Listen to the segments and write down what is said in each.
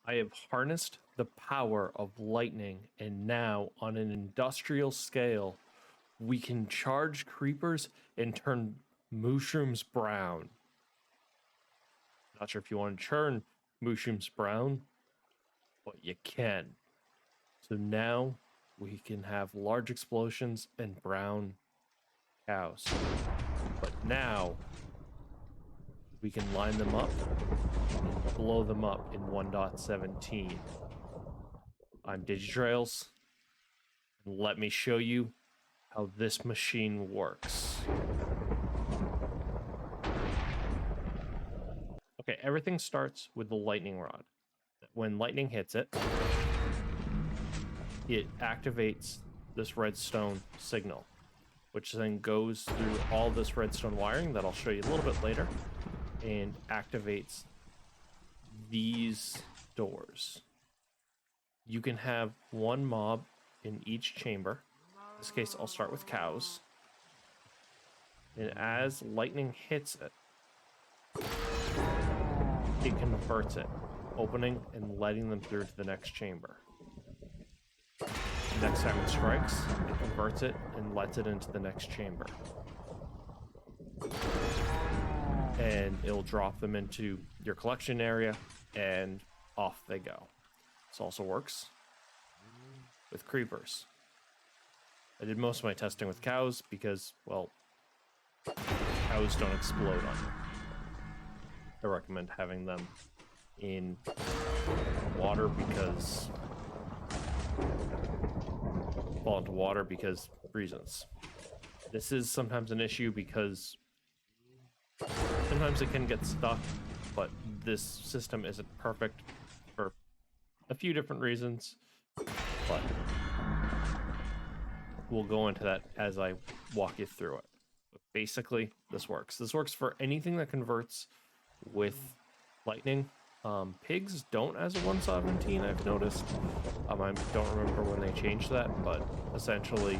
I have harnessed the power of lightning, and now, on an industrial scale, we can charge creepers and turn mooshrooms brown. Not sure if you want to turn mooshrooms brown, but you can. So now we can have large explosions and brown cows. But now we can line them up and blow them up in 1.17. I'm Digitrailz, and let me show you how this machine works. Okay, everything starts with the lightning rod. When lightning hits it, it activates this redstone signal, which then goes through all this redstone wiring that I'll show you a little bit later, and activates these doors. You can have one mob in each chamber. In this case, I'll start with cows. And as lightning hits it, it converts it, opening and letting them through to the next chamber. Next time it strikes, it converts it and lets it into the next chamber. And it'll drop them into your collection area, and off they go. This also works with creepers. I did most of my testing with cows because, well, cows don't explode on you. I recommend having them in water because fall into water because reasons. This is sometimes an issue because sometimes it can get stuck, but this system isn't perfect for a few different reasons, but we'll go into that as I walk you through it. But basically, this works. This works for anything that converts with lightning. Pigs don't as a 1.17, I've noticed. I don't remember when they changed that, but essentially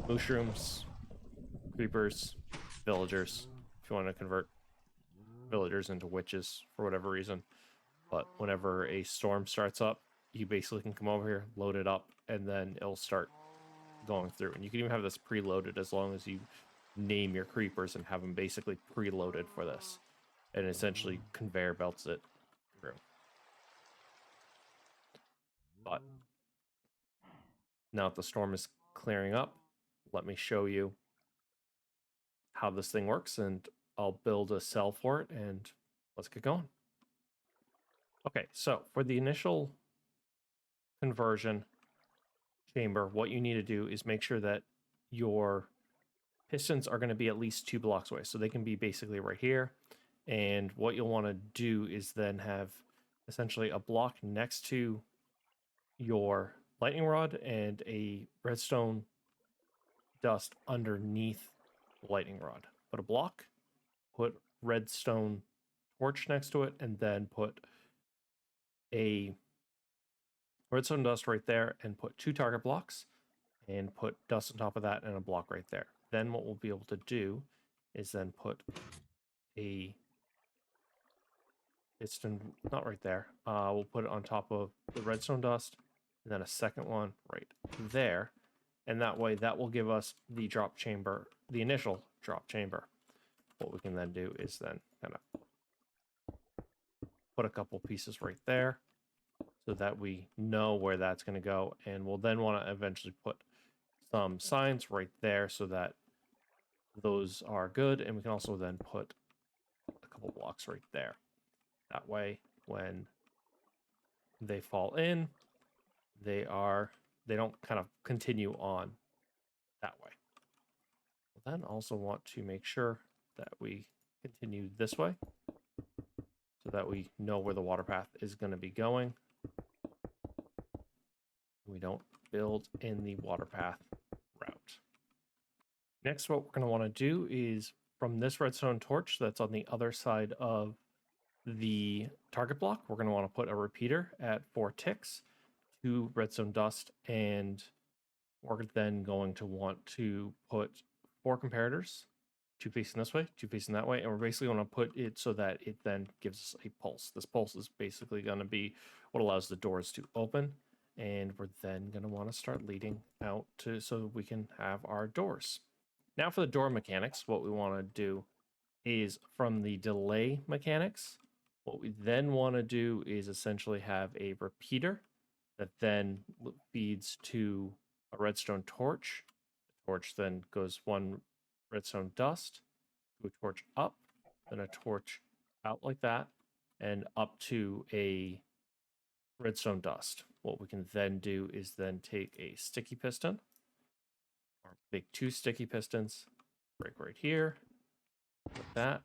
mooshrooms, creepers, villagers, if you want to convert villagers into witches for whatever reason. But whenever a storm starts up, you basically can come over here, load it up, and then it'll start going through. And you can even have this preloaded as long as you name your creepers and have them basically preloaded for this. And essentially conveyor belts it through. But now that the storm is clearing up, let me show you how this thing works, and I'll build a cell for it, and let's get going. Okay, so for the initial conversion chamber, what you need to do is make sure that your pistons are going to be at least 2 blocks away. So they can be basically right here. And what you'll want to do is then have essentially a block next to your lightning rod and a redstone dust underneath the lightning rod. Put a block, put redstone torch next to it, and then put a redstone dust right there, and put 2 target blocks, and put dust on top of that and a block right there. Then what we'll be able to do is then put a piston, not right there. We'll put it on top of the redstone dust, and then a second one right there. And that way, that will give us the drop chamber, the initial drop chamber. What we can then do is then kind of put a couple pieces right there so that we know where that's going to go. And we'll then want to eventually put some signs right there so that those are good. And we can also then put a couple blocks right there. That way, when they fall in, they don't kind of continue on that way. We'll then also want to make sure that we continue this way so that we know where the water path is going to be going. We don't build in the water path route. Next, what we're going to want to do is from this redstone torch that's on the other side of the target block, we're going to want to put a repeater at 4 ticks, 2 redstone dust, and we're then going to want to put 4 comparators, two facing this way, two facing that way, and we're basically going to put it so that it then gives us a pulse. This pulse is basically going to be what allows the doors to open, and we're then going to want to start leading out to so we can have our doors. Now for the door mechanics, what we want to do is from the delay mechanics, what we then want to do is essentially have a repeater that then feeds to a redstone torch. The torch then goes one redstone dust to a torch up, then a torch out like that, and up to a redstone dust. What we can then do is then take a sticky piston, or make two sticky pistons, break right here, like that,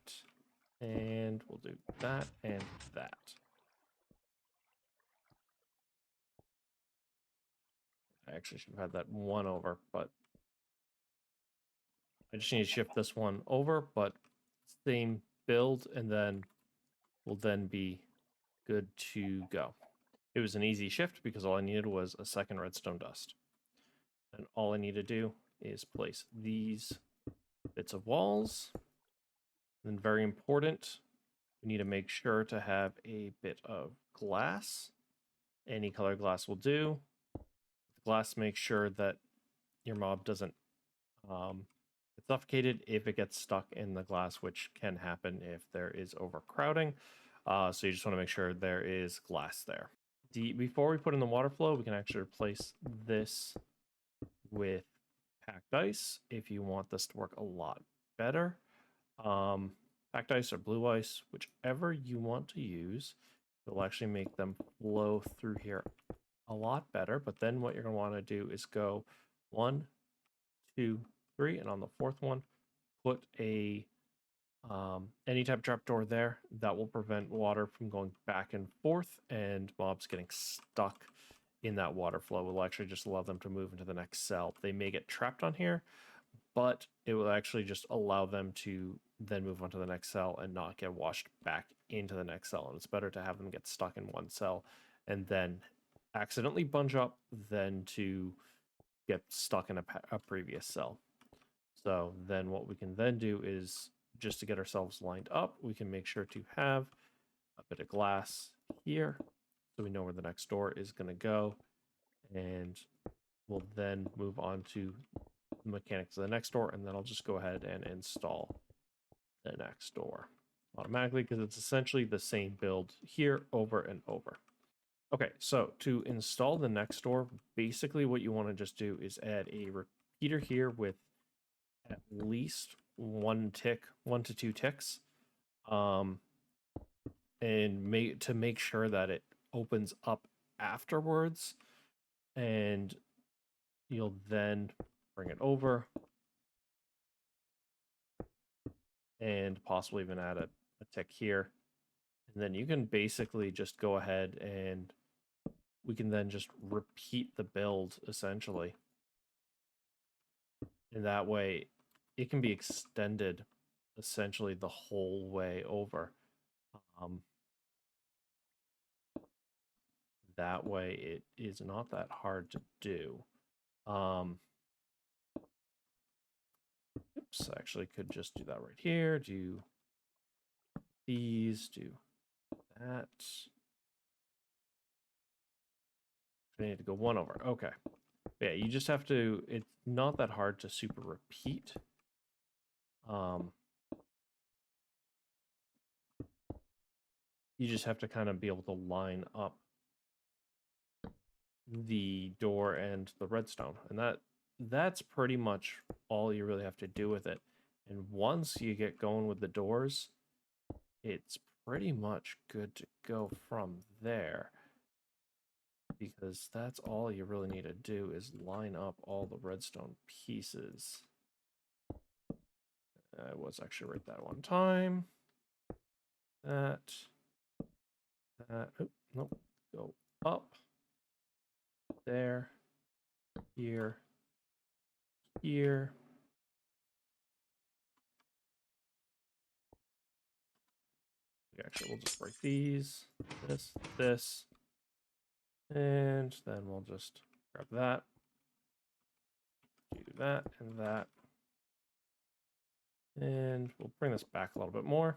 and we'll do that and that. I actually should have had that one over, but I just need to shift this one over, but same build, and then we'll then be good to go. It was an easy shift because all I needed was a second redstone dust. And all I need to do is place these bits of walls. And very important, we need to make sure to have a bit of glass. Any color glass will do. Glass makes sure that your mob doesn't get suffocated if it gets stuck in the glass, which can happen if there is overcrowding. So you just want to make sure there is glass there. Before we put in the water flow, we can actually replace this with packed ice if you want this to work a lot better. Packed ice or blue ice, whichever you want to use, will actually make them flow through here a lot better. But then what you're going to want to do is go 1, 2, 3, and on the fourth one, put a any type of trapdoor there that will prevent water from going back and forth and mobs getting stuck in that water flow. Will actually just allow them to move into the next cell. They may get trapped on here, but it will actually just allow them to then move on to the next cell and not get washed back into the next cell. And it's better to have them get stuck in one cell and then accidentally bunch up than to get stuck in a previous cell. So then what we can then do is, just to get ourselves lined up, we can make sure to have a bit of glass here so we know where the next door is going to go. And we'll then move on to the mechanics of the next door, and then I'll just go ahead and install the next door automatically because it's essentially the same build here over and over. Okay, so to install the next door, basically what you want to just do is add a repeater here with at least one to two ticks, and to make sure that it opens up afterwards, and you'll then bring it over and possibly even add a tick here, and then you can basically just go ahead and we can then just repeat the build essentially, and that way it can be extended essentially the whole way over. That way it is not that hard to do. Oops, I actually could just do that right here. Do these, do that. I need to go one over. Okay. Yeah, you just have to, it's not that hard to super repeat. You just have to kind of be able to line up the door and the redstone, and that's pretty much all you really have to do with it. And once you get going with the doors, it's pretty much good to go from there, because that's all you really need to do is line up all the redstone pieces. I was actually right that one time. That. Oh, nope. Go up. There. Here. Here. Actually, we'll just break these. This. And then we'll just grab that. Do that and that. And we'll bring this back a little bit more.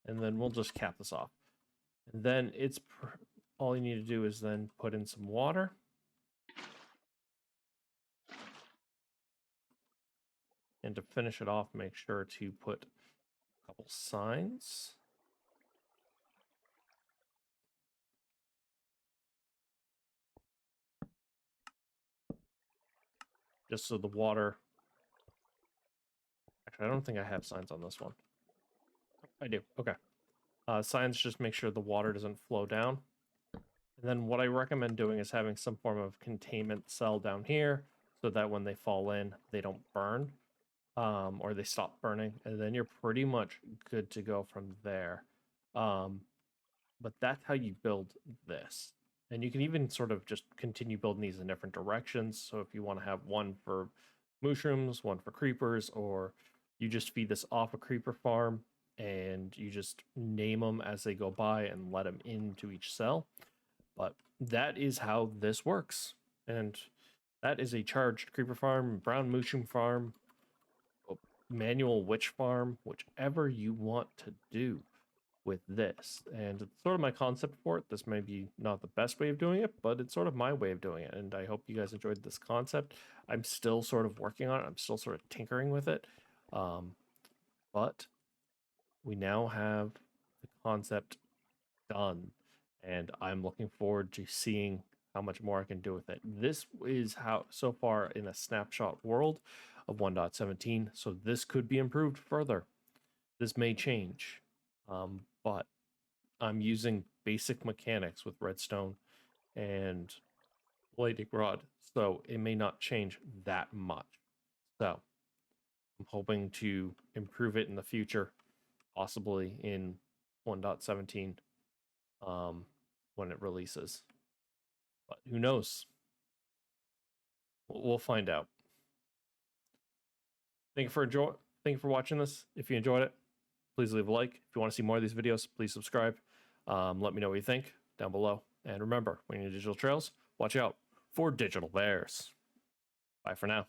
And then we'll just cap this off. And then all you need to do is then put in some water. And to finish it off, make sure to put a couple signs. Just so the water... Actually, I don't think I have signs on this one. I do. Okay. Signs just make sure the water doesn't flow down. And then what I recommend doing is having some form of containment cell down here so that when they fall in, they don't burn or they stop burning. And then you're pretty much good to go from there. But that's how you build this. And you can even sort of just continue building these in different directions. So if you want to have one for mooshrooms, one for creepers, or you just feed this off a creeper farm and you just name them as they go by and let them into each cell. But that is how this works. And that is a charged creeper farm, brown mushroom farm, manual witch farm, whichever you want to do with this. And it's sort of my concept for it. This may be not the best way of doing it, but it's sort of my way of doing it. And I hope you guys enjoyed this concept. I'm still sort of working on it. I'm still sort of tinkering with it. But we now have the concept done. And I'm looking forward to seeing how much more I can do with it. This is how, so far in a snapshot world of 1.17. So this could be improved further. This may change. But I'm using basic mechanics with redstone and lightning rod, so it may not change that much. So I'm hoping to improve it in the future, possibly in 1.17 when it releases. But who knows? We'll find out. Thank you for watching this. If you enjoyed it, please leave a like. If you want to see more of these videos, please subscribe. Let me know what you think down below. And remember, when you're Digital Trailz, watch out for digital bears. Bye for now.